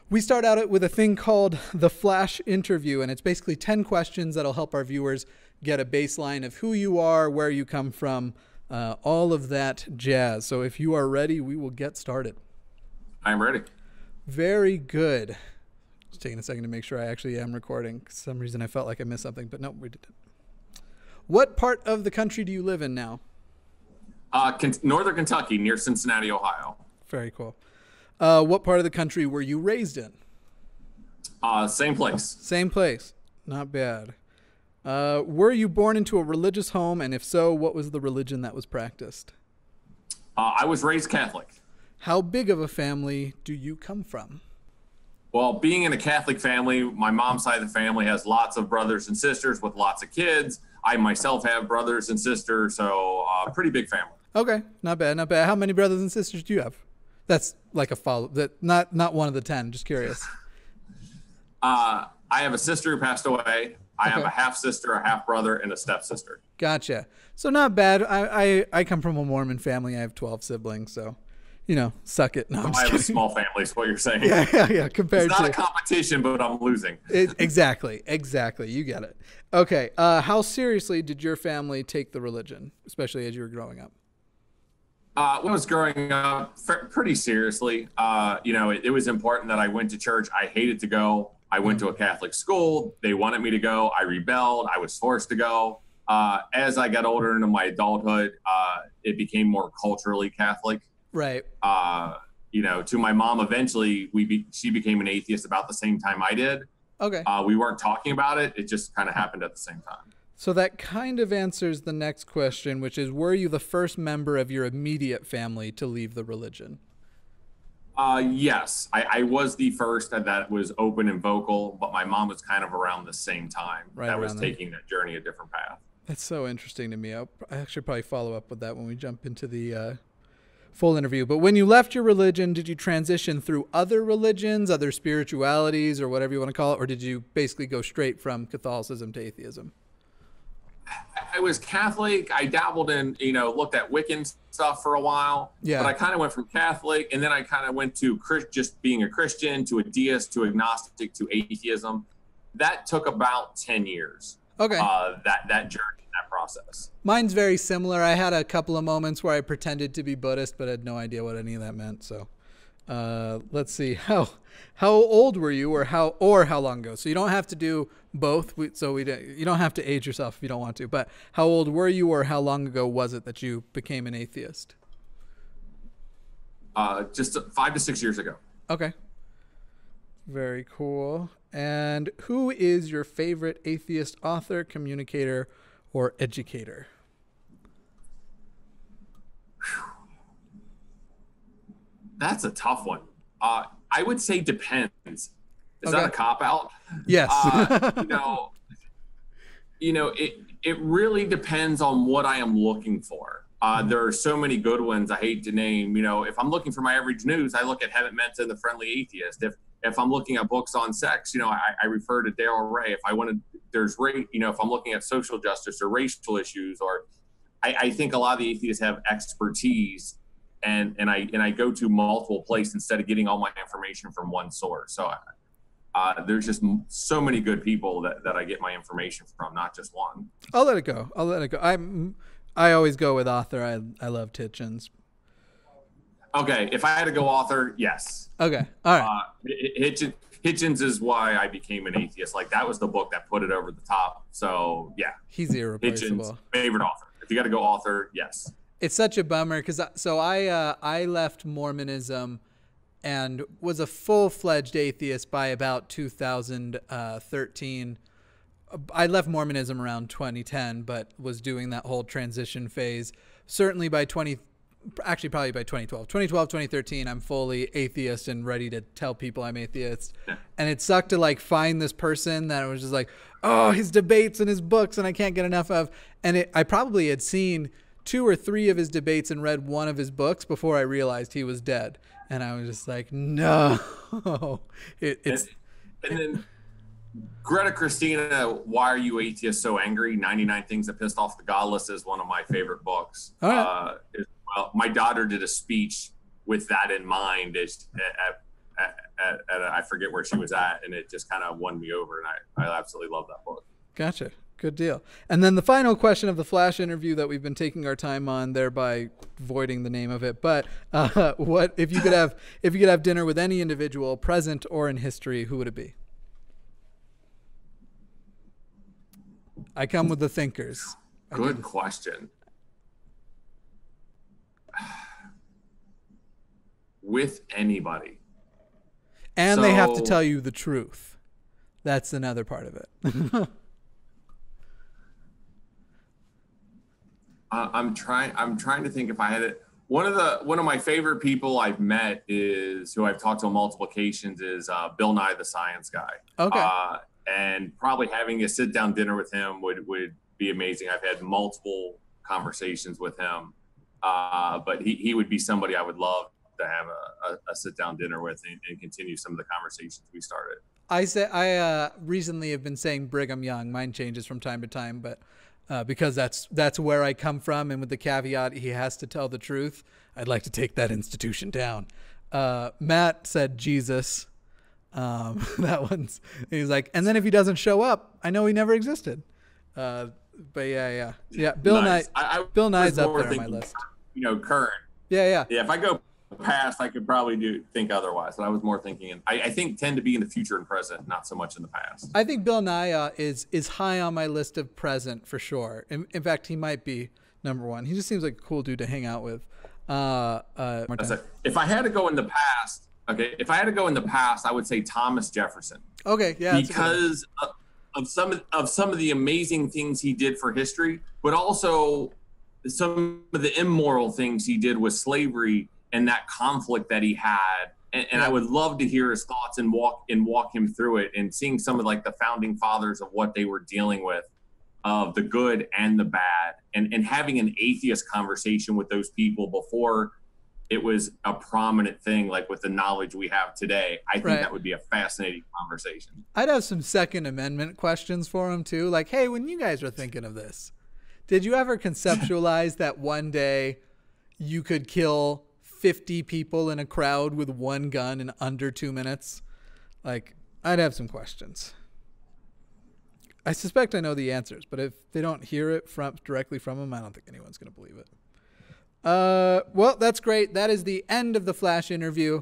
We start out with a thing called the Flash Interview, and it's basically 10 questions that'll help our viewers get a baseline of who you are, where you come from, all of that jazz. So if you are ready, we will get started. I'm ready. Very good. Just taking a second to make sure I actually am recording. For some reason I felt like I missed something, but no, we didn't. What part of the country do you live in now? Northern Kentucky, near Cincinnati, Ohio. Very cool. What part of the country were you raised in? Same place. Same place. Not bad. Were you born into a religious home? And if so, what was the religion that was practiced? I was raised Catholic. How big of a family do you come from? Well, being in a Catholic family, my mom's side of the family has lots of brothers and sisters with lots of kids. I myself have brothers and sisters, so pretty big family. Okay, not bad, not bad. How many brothers and sisters do you have? That's like a follow. That not one of the 10. Just curious. I have a sister who passed away. I have a half sister, a half brother, and a stepsister. Gotcha. So not bad. I come from a Mormon family. I have 12 siblings, so suck it. No, I have a small family. Is what you're saying? Yeah. Compared it's not a competition, but I'm losing. Exactly. You get it. Okay. How seriously did your family take the religion, especially as you were growing up? When I was growing up, pretty seriously. It was important that I went to church. I hated to go. I went to a Catholic school. They wanted me to go. I rebelled. I was forced to go. As I got older into my adulthood, it became more culturally Catholic. Right. To my mom, eventually, she became an atheist about the same time I did. Okay. We weren't talking about it. It just kind of happened at the same time. So that kind of answers the next question, which is, were you the first member of your immediate family to leave the religion? Yes, I was the first that was open and vocal, but my mom was kind of around the same time that was taking that journey a different path. That's so interesting to me. I actually probably follow up with that when we jump into the full interview. But when you left your religion, did you transition through other religions, other spiritualities, or whatever you want to call it, or did you basically go straight from Catholicism to atheism? I was Catholic. I dabbled in, looked at Wiccan stuff for a while. Yeah. But I kind of went from Catholic, and then I kind of went to just being a Christian, to a deist, to agnostic, to atheism. That took about 10 years. Okay. That journey, that process. Mine's very similar. I had a couple of moments where I pretended to be Buddhist, but I had no idea what any of that meant. So let's see. How old were you, or how long ago? So you don't have to do both. You don't have to age yourself if you don't want to. But how old were you, or how long ago was it that you became an atheist? Just 5 to 6 years ago. Okay. Very cool. And who is your favorite atheist author, communicator, or educator? That's a tough one. I would say depends. Is that a cop-out? Yes. It really depends on what I am looking for. There are so many good ones I hate to name. If I'm looking for my average news, I look at Haven't Meant to The Friendly Atheist. If I'm looking at books on sex, I refer to Dale Ray. If I'm looking at social justice or racial issues, or I think a lot of the atheists have expertise, and I go to multiple places instead of getting all my information from one source. So there's just so many good people that I get my information from, not just one. I'll let it go. I always go with author. I love Hitchens. Okay, if I had to go author, yes. Okay, all right. Hitchens is why I became an atheist. Like, that was the book that put it over the top. So yeah, he's irreplaceable. Hitchens, favorite author. If you got to go author, yes. It's such a bummer because I left Mormonism and was a full-fledged atheist by about 2013. I left Mormonism around 2010, but was doing that whole transition phase. Certainly by probably by 2012. 2013, I'm fully atheist and ready to tell people I'm atheist. And it sucked to find this person that was just like, oh, his debates and his books and I can't get enough of. And I probably had seen 2 or 3 of his debates and read 1 of his books before I realized he was dead. And I was just like, no. And then Greta Christina, Why Are You Atheists So Angry? 99 Things That Pissed Off the Godless is one of my favorite books. All right. My daughter did a speech with that in mind at and I forget where she was at, and it just kind of won me over, and I absolutely love that book. Gotcha. Good deal. And then the final question of the Flash interview that we've been taking our time on, thereby voiding the name of it. But what if you could have dinner with any individual, present or in history, who would it be? I come with the thinkers. Good question. With anybody. And they have to tell you the truth. That's another part of it. I'm trying to think if I had it. One of my favorite people I've met is, who I've talked to on multiple occasions, is Bill Nye the Science Guy. Okay. And probably having a sit down dinner with him would be amazing. I've had multiple conversations with him, but he would be somebody I would love to have a sit down dinner with and continue some of the conversations we started. I recently have been saying Brigham Young. Mine changes from time to time, but because that's where I come from, and with the caveat he has to tell the truth, I'd like to take that institution down. Matt said Jesus. That one's, he's like, and then if he doesn't show up, I know he never existed. But yeah. Bill Nice. Bill Nye's up there on my list. Current. Yeah. If I go past, I could probably think otherwise, but I was more thinking, I think tend to be in the future and present, not so much in the past. I think Bill Nye is high on my list of present for sure. In fact, he might be number one. He just seems like a cool dude to hang out with. If I had to go in the past, I would say Thomas Jefferson. Okay, yeah. Because of some of the amazing things he did for history, but also some of the immoral things he did with slavery and that conflict that he had. And I would love to hear his thoughts and walk him through it, and seeing some of like the founding fathers of what they were dealing with, of the good and the bad, and having an atheist conversation with those people before it was a prominent thing, like with the knowledge we have today. I think that would be a fascinating conversation. I'd have some Second Amendment questions for him too. Like, hey, when you guys were thinking of this, did you ever conceptualize that one day you could kill 50 people in a crowd with one gun in under 2 minutes? Like, I'd have some questions. I suspect I know the answers, but if they don't hear it directly from him, I don't think anyone's going to believe it. Well, that's great. That is the end of the Flash interview.